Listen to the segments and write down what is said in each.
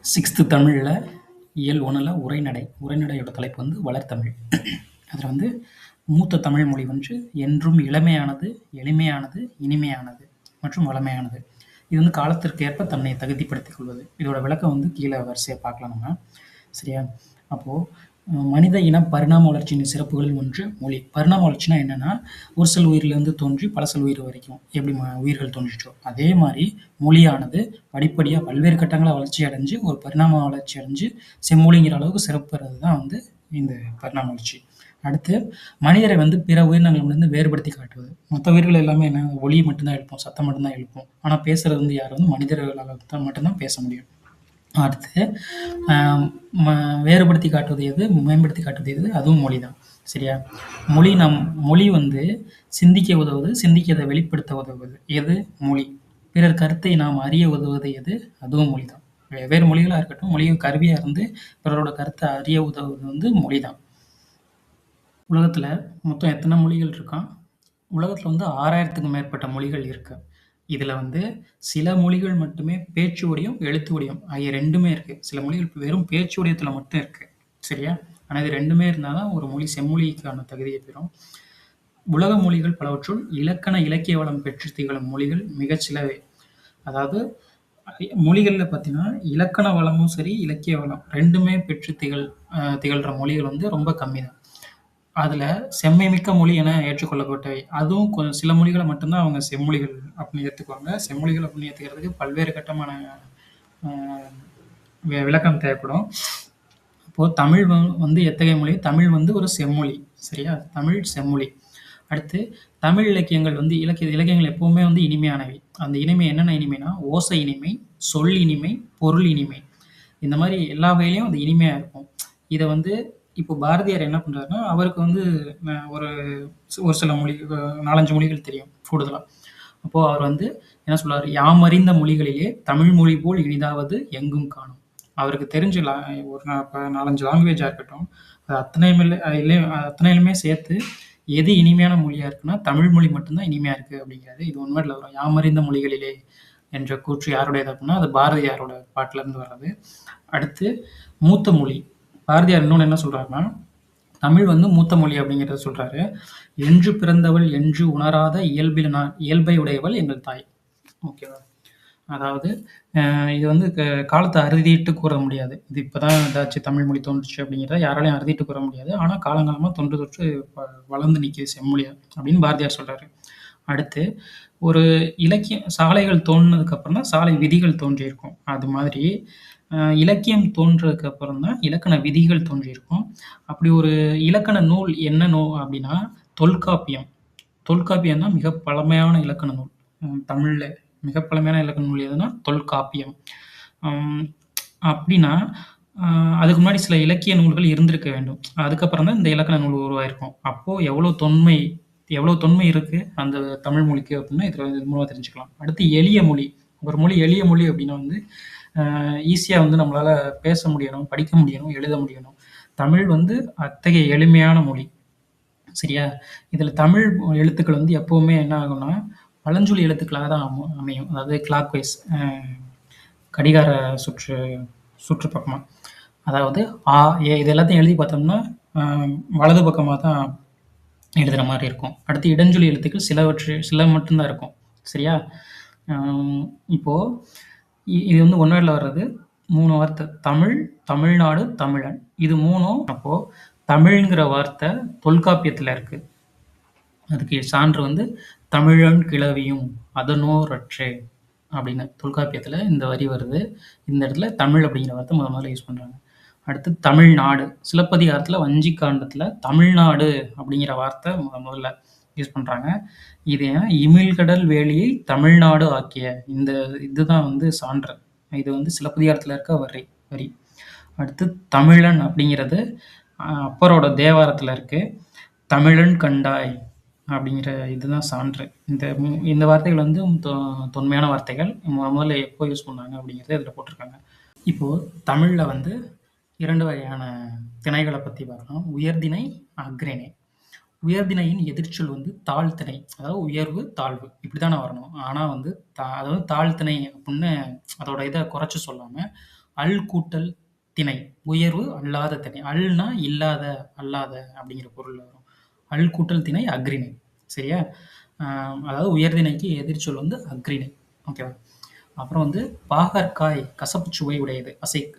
Sixth தமிழில் இயல் ஒன்றில் உரைநடை. உரைநடையோட தலைப்பு வந்து வளர்த்தமிழ். அதில் வந்து மூத்த தமிழ் மொழி வந்து என்றும் இளமையானது, எளிமையானது, இனிமையானது மற்றும் வளமையானது. இது வந்து காலத்திற்கு ஏற்ப தன்னை தகுதிப்படுத்திக் கொள்வது. இதோட விளக்கம் வந்து கீழே வரிசையாக பார்க்கலாம் நம்ம. சரியா? அப்போது மனித இன பரிணாம வளர்ச்சியின் சிறப்புகளில் ஒன்று மொழி. பரிணாம வளர்ச்சினா என்னென்னா, ஒரு சில உயிரிலேருந்து தோன்றி பல சில உயிர் வரைக்கும் எப்படி உயிர்கள் தோன்றிச்சோ அதே மாதிரி மொழியானது படிப்படியாக பல்வேறு கட்டங்களை வளர்ச்சி அடைஞ்சு ஒரு பரிணாம வளர்ச்சி அடைஞ்சு செம்மொழிங்கிற அளவுக்கு சிறப்புறது தான் வந்து இந்த பரிணாம வளர்ச்சி. அடுத்து மனிதரை வந்து பிற உயிரினங்களிலிருந்து வேறுபடுத்தி காட்டுவது. மற்ற உயிர்கள் எல்லாமே என்ன, ஒளி மட்டும்தான் எழுப்போம், சத்தம் மட்டும்தான் எழுப்போம். ஆனால் பேசுறது வந்து யார் வந்து மனிதர்களால் தான் மட்டும்தான் பேச முடியும். அடுத்து வேறுபடுத்தி காட்டுவது எது, மேம்படுத்தி காட்டுவது எது, அதுவும் மொழி தான். சரியா? மொழி வந்து சிந்திக்க உதவுவது, சிந்திக்கிறதை வெளிப்படுத்த உதவுவது எது, மொழி. பிறர் கருத்தை நாம் அறிய உதவுவது எது, அதுவும் மொழி தான். வெவ்வேறு மொழிகளாக இருக்கட்டும், மொழி கருவியாக இருந்து பிறரோட கருத்தை அறிய உதவுவது வந்து மொழி தான். உலகத்தில் மொத்தம் எத்தனை மொழிகள் இருக்கான்? உலகத்தில் வந்து 6000த்துக்கும் மேற்பட்ட மொழிகள் இருக்கு. இதில் வந்து சில மொழிகள் மட்டுமே பேச்சு வடிவம், எழுத்து வடிவம் ஆகிய ரெண்டுமே இருக்குது. சில மொழிகள் வெறும் பேச்சு வடிவத்தில் மட்டும் இருக்குது. சரியா? ஆனால் இது ரெண்டுமே இருந்தால் தான் ஒரு மொழி செம்மொழிக்கான தகுதியை பெறும். உலக மொழிகள் பலவற்றுள் இலக்கண இலக்கிய வளம் பெற்று திகழும் மொழிகள் மிகச் சிலவே. அதாவது மொழிகளில் பார்த்தீங்கன்னா இலக்கண வளமும் சரி, இலக்கிய வளம் ரெண்டுமே பெற்று திகழ்கிற மொழிகள் வந்து ரொம்ப கம்மி தான். அதில் செம்மை மிக்க மொழி என ஏற்றுக்கொள்ளப்பட்டவை. அதுவும் கொஞ்சம் சில மொழிகளை மட்டும்தான் அவங்க செம்மொழிகள் அப்படின்னு ஏற்றுக்குவாங்க. செம்மொழிகள் அப்படின்னு ஏற்றுக்கிறதுக்கு பல்வேறு கட்டமான விளக்கம் தேவைப்படும். அப்போது தமிழ் வந்து எத்தகைய மொழி? தமிழ் வந்து ஒரு செம்மொழி. சரியா? தமிழ் செம்மொழி. அடுத்து தமிழ் இலக்கியங்கள் வந்து இலக்கியங்கள் எப்பவுமே வந்து இனிமையானவை. அந்த இனிமை என்னென்ன இனிமைனா, ஓசை இனிமை, சொல் இனிமை, பொருள் இனிமை. இந்த மாதிரி எல்லா வகையிலையும் அது இனிமையாக இருக்கும். இதை வந்து இப்போ பாரதியார் என்ன பண்ணுறாருன்னா, அவருக்கு வந்து ஒரு சில மொழி 4-5 மொழிகள் தெரியும் கூடுதலாக. அப்போது அவர் வந்து என்ன சொல்றாரு, யாம் அறிந்த மொழிகளிலே தமிழ் மொழி போல் இனிதாவது எங்கும் காணும். அவருக்கு தெரிஞ்ச ஒரு 4-5 லாங்குவேஜாக இருக்கட்டும், அது அத்தனையிலுமே சேர்த்து எது இனிமையான மொழியாக இருக்குன்னா தமிழ் மொழி மட்டும்தான் இனிமையாக இருக்குது அப்படிங்கிறது. இது உண்மையில் வரும். யாம் அறிந்த மொழிகளிலே என்ற கூற்று யாருடையது அப்படின்னா, அது பாரதியாரோட பாட்டிலேருந்து வர்றது. அடுத்து மூத்த மொழி. பாரதியார் இன்னொன்று என்ன சொல்கிறாருன்னா, தமிழ் வந்து மூத்த மொழி அப்படிங்கிறத சொல்கிறாரு. என்று பிறந்தவள் என்று உணராத இயல்பை உடையவள் எங்கள் தாய். ஓகேவா? அதாவது இது வந்து காலத்தை அறுதிட்டு கூற முடியாது. இது இப்போ தான் ஏதாச்சும் தமிழ் மொழி தோன்றுச்சு அப்படிங்கிறத யாராலையும் அறுதிட்டு கூற முடியாது. ஆனால் காலங்காலமாக தொன்று வளர்ந்து நிற்கிது செம்மொழியா அப்படின்னு பாரதியார் சொல்கிறாரு. அடுத்து ஒரு இலக்கியம் சாலைகள் தோன்றினதுக்கப்புறம் தான் சாலை விதிகள் தோன்றியிருக்கும். அது மாதிரி இலக்கியம் தோன்றதுக்கு அப்புறம் தான் இலக்கண விதிகள் தோன்றியிருக்கும். அப்படி ஒரு இலக்கண நூல் என்ன நூல் அப்படின்னா தொல்காப்பியம். தொல்காப்பியம் தான் மிக பழமையான இலக்கண நூல். தமிழில் மிக பழமையான இலக்கண நூல் எதுனா தொல்காப்பியம். அப்படின்னா அதுக்கு முன்னாடி சில இலக்கிய நூல்கள் இருந்திருக்க வேண்டும். அதுக்கப்புறம் தான் இந்த இலக்கண நூல் உருவாயிருக்கும். அப்போது எவ்வளோ தொன்மை இருக்குது அந்த தமிழ் மொழிக்கு அப்படின்னா இது மூலமாக தெரிஞ்சுக்கலாம். அடுத்து எளிய மொழி. ஒரு மொழி எளிய மொழி அப்படின்னா வந்து ஈஸியாக வந்து நம்மளால் பேச முடியணும், படிக்க முடியணும், எழுத முடியணும். தமிழ் வந்து அத்தகைய எளிமையான மொழி. சரியா? இதில் தமிழ் எழுத்துக்கள் வந்து எப்போவுமே என்ன ஆகும்னா பழஞ்சொலி எழுத்துக்களாக தான் அமையும். அதாவது கிளாக் வைஸ், கடிகார சுற்றுப்பக்கமாக. அதாவது ஆ, ஏ இது எல்லாத்தையும் எழுதி பார்த்தோம்னா வலது பக்கமாக தான் எழுதுகிற மாதிரி இருக்கும். அடுத்து இடஞ்சொலி எழுத்துக்கள் சில மட்டும்தான் இருக்கும். சரியா? இப்போது இது வந்து ஒன்றாவில் வர்றது 3 வார்த்தை. தமிழ், தமிழ்நாடு, தமிழன். இது 3ம் அப்போது தமிழ்ங்கிற வார்த்தை தொல்காப்பியத்தில் இருக்குது. அதுக்கு சான்று வந்து தமிழன் கிளவியும் அதனோரற்றே அப்படின்னு தொல்காப்பியத்தில் இந்த வரி வருது. இந்த இடத்துல தமிழ் அப்படிங்கிற வார்த்தை முதல்ல யூஸ் பண்ணுறாங்க. அடுத்து தமிழ்நாடு. சிலப்பதிகாரத்தில் வஞ்சிக்காண்டத்தில் தமிழ்நாடு அப்படிங்கிற வார்த்தை முதல்ல யூஸ் பண்ணுறாங்க. இது இமிழ்கடல் வேலியை தமிழ்நாடு ஆக்கிய இதுதான் வந்து சான்று. இது வந்து சிலப்பதிகாரத்தில் இருக்க வரி. அடுத்து தமிழன் அப்படிங்கிறது அப்பரோட தேவாரத்தில் இருக்குது. தமிழன் கண்டாய் அப்படிங்கிற இதுதான் சான்று. இந்த வார்த்தைகள் வந்து தொன்மையான வார்த்தைகள். முதல்ல எப்போ யூஸ் பண்ணாங்க அப்படிங்கிறத இதில் போட்டிருக்காங்க. இப்போது தமிழில் வந்து 2 வகையான திணைகளை பற்றி பார்க்கலாம். உயர்திணை, அஃறிணை. உயர்திணையின் எதிர்ச்சொல் வந்து தாழ்த்திணை. அதாவது உயர்வு, தாழ்வு இப்படி தானே வரணும். ஆனால் வந்து அதாவது தாழ்த்திணை அப்படின்னு அதோட இதை குறைச்சி சொல்லாமல் அல் கூட்டல் திணை. உயர்வு அல்லாத திணை. அல்னா இல்லாத, அல்லாத அப்படிங்கிற பொருள்ல வரும். அல் கூட்டல் திணை அஃறிணை. சரியா? அதாவது உயர்திணைக்கு எதிர்ச்சொல் வந்து அஃறிணை. ஓகேவா? அப்புறம் வந்து பாகற்காய் கசப்பு சுவை உடையது.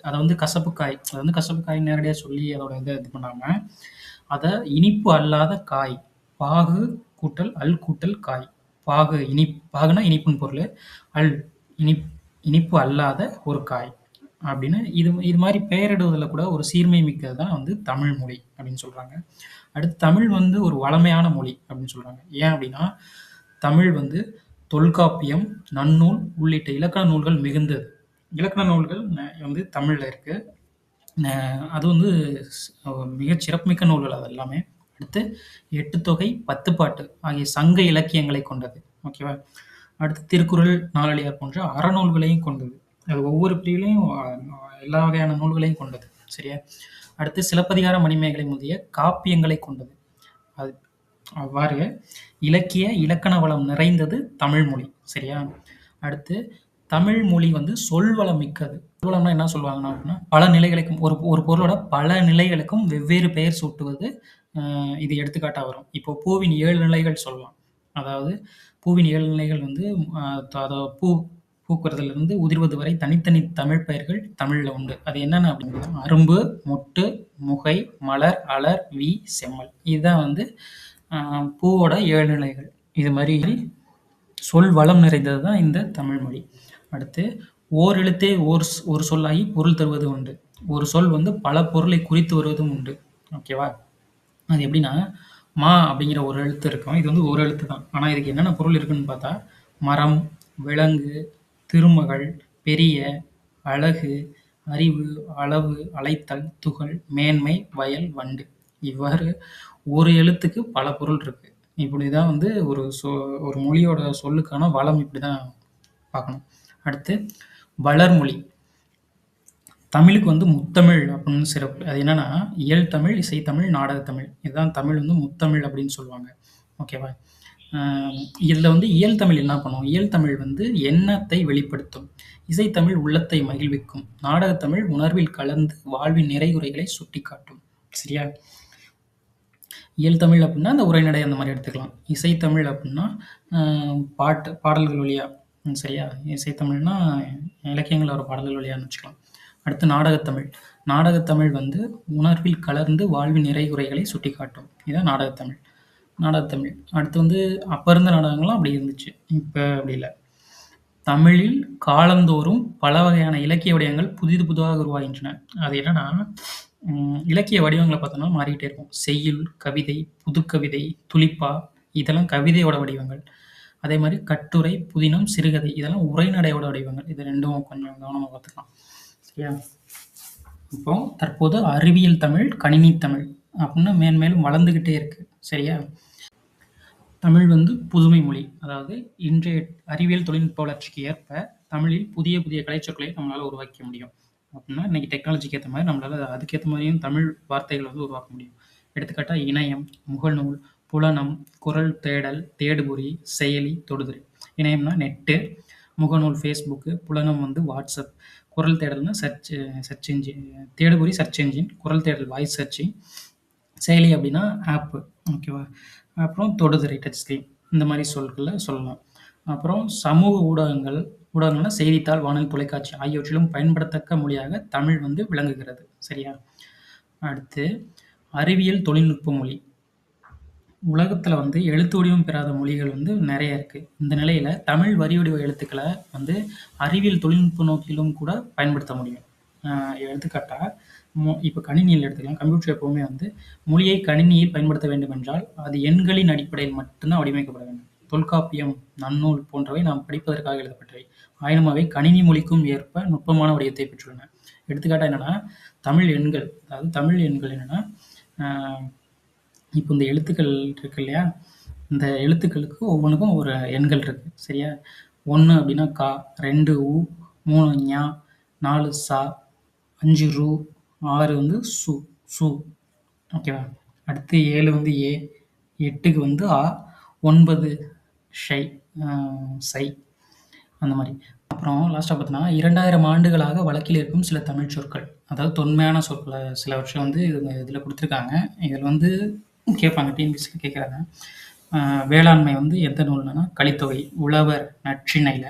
அத வந்து கசப்பு காய். அத வந்து கசப்பு காய்ன்னு நேரடியா சொல்லி அதோட இத இது பண்ணாம, அத இனிப்பு அல்லாத காய். பாகு கூட்டல் அல் கூட்டல் காய். பாகுனா இனிப்புன்னு பொருளு. அல் இனிப்பு அல்லாத ஒரு காய். அப்படின்னு இது மாரி பெயரிடுவதில கூட ஒரு சீர்மை மிக்கது தான் வந்து தமிழ் மொழி அப்படின்னு சொல்றாங்க. அடுத்து தமிழ் வந்து ஒரு வளமையான மொழி அப்படின்னு சொல்றாங்க. ஏன் அப்படின்னா, தமிழ் வந்து தொல்காப்பியம், நன்னூல் உள்ளிட்ட இலக்கண நூல்கள் மிகுந்தது. இலக்கண நூல்கள் வந்து தமிழ்ல இருக்கு. அது வந்து மிகச் சிறப்புமிக்க நூல்கள் அது எல்லாமே. அடுத்து 8 தொகை, 10 பாட்டு ஆகிய சங்க இலக்கியங்களை கொண்டது. ஓகேவா? அடுத்து திருக்குறள், நாலடியார் போன்ற அறநூல்களையும் கொண்டது. அது ஒவ்வொரு பிரிவிலையும் எல்லா வகையான நூல்களையும் கொண்டது. சரியா? அடுத்து சிலப்பதிகார, மணிமேகலை முதலிய காப்பியங்களை கொண்டது. அது அவ்வாறு இலக்கிய, இலக்கண வளம் நிறைந்தது தமிழ் மொழி. சரியா? அடுத்து தமிழ் மொழி வந்து சொல்வளம் மிக்கது. சொல்வளம்னா என்ன சொல்லுவாங்கன்னா அப்படின்னா, பல நிலைகளுக்கும் ஒரு ஒரு பொருளோட பல நிலைகளுக்கும் வெவ்வேறு பெயர் சூட்டுவது இது எடுத்துக்காட்டா வரும். இப்போ பூவின் 7 நிலைகள் சொல்லலாம். அதாவது பூவின் 7 நிலைகள் வந்து அதாவது பூக்கிறதிலிருந்து உதிர்வது வரை தனித்தனி தமிழ் பெயர்கள் தமிழ்ல உண்டு. அது என்னென்ன அப்படின்னா அரும்பு, மொட்டு, முகை, மலர், அலர், வி, செம்மல். இதுதான் வந்து பூவோட 7 நிலைகள். இது மாதிரி சொல் வளம் நிறைந்தது தான் இந்த தமிழ் மொழி. அடுத்து ஓர் எழுத்தே ஒரு சொல்லாகி பொருள் தருவது உண்டு. ஒரு சொல் வந்து பல பொருளை குறித்து வருவதும் உண்டு. ஓகேவா? அது எப்படின்னா, மா அப்படிங்கிற ஒரு எழுத்து இருக்கும். இது வந்து ஒரு எழுத்து தான். ஆனா இதுக்கு என்னென்ன பொருள் இருக்குன்னு பார்த்தா, மரம், விலங்கு, திருமகள், பெரிய, அழகு, அறிவு, அளவு, அழைத்தல், துகள், மேன்மை, வயல், வண்டு. இவ்வாறு ஒரு எழுத்துக்கு பல பொருள் இருக்கு. இப்படிதான் வந்து ஒரு மொழியோட சொல்லுக்கான வளம் இப்படிதான் பார்க்கணும். அடுத்து வளர்மொழி. தமிழுக்கு வந்து முத்தமிழ் அப்படின்னு சிறப்பு. அது என்னன்னா, இயல் தமிழ், இசைத்தமிழ், நாடகத்தமிழ். இதுதான் தமிழ் வந்து முத்தமிழ் அப்படின்னு சொல்லுவாங்க. ஓகேவா? இதுல வந்து இயல் தமிழ் என்ன பண்ணும்? இயல் தமிழ் வந்து எண்ணத்தை வெளிப்படுத்தும். இசைத்தமிழ் உள்ளத்தை மகிழ்விக்கும். நாடகத்தமிழ் உணர்வில் கலந்து வாழ்வின் நிறைகுறைகளை சுட்டிக்காட்டும். சரியா? இயல் தமிழ் அப்படின்னா அந்த உரைநடை அந்த மாதிரி எடுத்துக்கலாம். இசைத்தமிழ் அப்படின்னா பாடல்கள் வழியா. சரியா? இசைத்தமிழ்னா இலக்கியங்கள்ல வர பாடல்கள் வழியான்னு வச்சுக்கலாம். அடுத்து நாடகத்தமிழ். நாடகத்தமிழ் வந்து உணர்வில் கலந்து வாழ்வின் நிறைகுறைகளை சுட்டிக்காட்டும். இதுதான் நாடகத்தமிழ். நாடகத்தமிழ். அடுத்து வந்து அப்ப இருந்த நாடகங்கள்லாம் அப்படி இருந்துச்சு. இப்ப அப்படி இல்ல. தமிழில் காலந்தோறும் பல வகையான இலக்கிய வடிவங்கள் புதிதாக உருவாகின்றன. அது என்னன்னா, இலக்கிய வடிவங்கள பார்த்தோம்னா மாறிக்கிட்டே இருக்கும். செய்யுள், கவிதை, புதுக்கவிதை, துளிப்பா இதெல்லாம் கவிதையோட வடிவங்கள். அதே மாரி கட்டுரை, புதினம், சிறுகதை இதெல்லாம் உரைநடையோட வடிவங்கள். இது 2ம் கொஞ்சம் கவனமா பார்த்துக்கலாம். சரியா? இப்போ தற்போது அறிவியல் தமிழ், கணினி தமிழ் அப்படின்னு மேன்மேலும் வளர்ந்துகிட்டே இருக்கு. சரியா? தமிழ் வந்து புதுமை மொழி. அதாவது இன்றைய அறிவியல் தொழில்நுட்ப வளர்ச்சிக்கு ஏற்ப தமிழில் புதிய புதிய கலைச்சொற்களை நம்மளால உருவாக்க முடியும். அப்படின்னா இன்னைக்கு டெக்னாலஜிக்கு ஏத்த மாரி நம்மளால அதுக்கேத்த மாரியும் தமிழ் வார்த்தைகள வந்து உருவாக்க முடியும். எடுத்துக்காட்டா இணையம், முகநூல், புலனம், குரல் தேடல், தேடுபொறி, செயலி, தொடுதிரை. இணையம்னா நெட்டு, முகநூல் ஃபேஸ்புக்கு, புலனம் வந்து வாட்ஸ்அப், குரல் தேடல்னா சர்ச் என்ஜின், தேடுபொறி சர்ச் என்ஜின், குரல் தேடல் வாய்ஸ் சர்ச்சிங், செயலி அப்படின்னா ஆப்பு. ஓகேவா? அப்புறம் தொடுதிரை டச் ஸ்க்ரீன் இந்த மாதிரி சொற்கள சொல்லலாம். அப்புறம் சமூக ஊடகங்கள்னா செய்தித்தாள், வானொலி, தொலைக்காட்சி ஆகியவற்றிலும் பயன்படத்தக்க மொழியாக தமிழ் வந்து விளங்குகிறது. சரியா? அடுத்து அறிவியல் தொழில்நுட்ப மொழி. உலகத்துல வந்து எழுத்து வடிவம் பெறாத மொழிகள் வந்து நெறைய இருக்கு. இந்த நிலையில தமிழ் வரி வடிவ எழுத்துக்கள வந்து அறிவியல் தொழில்நுட்ப நோக்கிலும் கூட பயன்படுத்த முடியும். எடுத்துக்காட்டா இப்ப கணினியில எடுத்துக்கலாம். கம்ப்யூட்டர் எப்பவுமே வந்து மொழியை கணினியில் பயன்படுத்த வேண்டுமென்றால், அது எண்களின் அடிப்படையில் மட்டும் தான் வடிவமைக்கப்பட வேண்டும். தொல்காப்பியம், நன்னூல் போன்றவை நாம் படிப்பதற்காக எழுதப்பட்டவை. ஆயினும் அவை கணினி மொழிக்கும் ஏற்ப நுட்பமான வடிவத்தை பெற்றுள்ளன. எடுத்துக்காட்டா என்னன்னா, தமிழ் எண்கள். அதாவது தமிழ் எண்கள் என்னன்னா, அ இப்போ இந்த எழுத்துக்கள் இருக்கு இல்லையா? இந்த எழுத்துக்களுக்கு ஒவ்வொன்னுக்கும் ஒரு எண்கள் இருக்கு. சரியா? 1 அப்படின்னா கா, 2 உ, 3 ஞா, 4 சா, 5 ரு, 6 வந்து சு, சு. ஓகேவா? அடுத்து 7 வந்து ஏ, 8க்கு வந்து ஆ, 9 ஷை, சை அந்த மாரி. அப்புறம் லாஸ்ட்டா பார்த்தீங்கன்னா, 2000 ஆண்டுகளாக வழக்கில் இருக்கும் சில தமிழ் சொற்கள். அதாவது தொன்மையான சொற்கள சிலவற்றை வந்து இவங்க இதில குடுத்துருக்காங்க. இதில வந்து கேட்பாங்க டிஎன்பிஎஸ்சில கேட்குறாங்க. அ வேளாண்மை வந்து எந்த நூல்லனா, கலித்தொகை, உழவர் நற்றிணையில,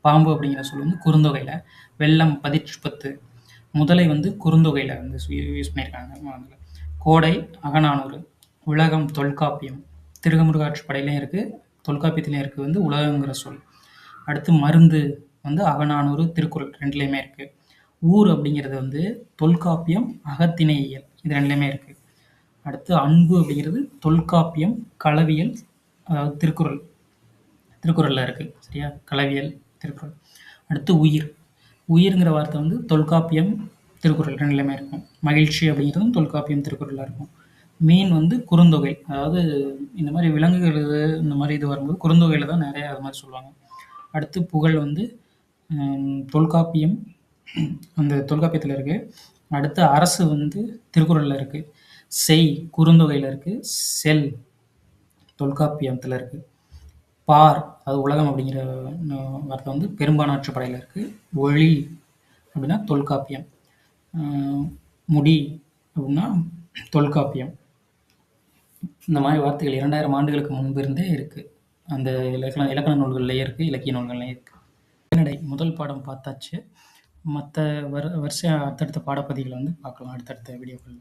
பாம்பு அப்படிங்கிற சொல் வந்து குறுந்தொகையில, வெள்ளம் பதிற்றுப்பத்து, முதலை வந்து குறுந்தொகையில வந்து யூஸ் பண்ணியிருக்காங்க. அதுல. கோடை அகநானூறு, உலகம் தொல்காப்பியம், திருமுருகாற்றுப்படையிலயும் இருக்கு, தொல்காப்பியத்திலயும் இருக்கு வந்து உலகங்கிற சொல். அடுத்து மருந்து வந்து அகநானூறு, திருக்குறள் 2லயுமே இருக்கு. ஊர் அப்படிங்கிறது வந்து தொல்காப்பியம், அகத்திணையியல் இது 2லயுமே இருக்கு. அடுத்து அன்பு அப்படிங்கிறது தொல்காப்பியம், களவியல், அதாவது திருக்குறள். திருக்குறள்ல இருக்கு. சரியா? களவியல், திருக்குறள். அடுத்து உயிர். உயிர்ங்கிற வார்த்தை வந்து தொல்காப்பியம், திருக்குறள் 2லயுமே இருக்கும். மகிழ்ச்சி அப்படிங்கிறதும் தொல்காப்பியம், திருக்குறள்ல இருக்கும். மீன் வந்து குறுந்தொகை. அதாவது இந்த மாரி விலங்குகள் இந்த மாரி இது வரும்போது குறுந்தொகையில தான் நெறைய அது மாரி சொல்லுவாங்க. அடுத்து புகழ் வந்து தொல்காப்பியம் அந்த தொல்காப்பியத்தில இருக்கு. அடுத்து அரசு வந்து திருக்குறள்ல இருக்கு. செய் குறுந்தொகையில இருக்கு. செல் தொல்காப்பியத்தில இருக்கு. பார் அதாவது உலகம் அப்படிங்கிற வார்த்தை வந்து பெரும்பானாற்றுப்படையில இருக்கு. ஒளி அப்படின்னா தொல்காப்பியம். அ முடி அப்படின்னா தொல்காப்பியம். இந்த மாரி வார்த்தைகள் 2000 ஆண்டுகளுக்கு முன்பு இருந்தே இருக்கு. அந்த இலக்கண நூல்கள்லயே இருக்கு, இலக்கிய நூல்கள்லயும் இருக்கு. உரைநடை முதல் பாடம் பார்த்தாச்சு. மத்த வரிசையா அடுத்தடுத்த பாடப்பகுதிகள வந்து பார்க்கலாம் அடுத்தடுத்த வீடியோக்கள்ல.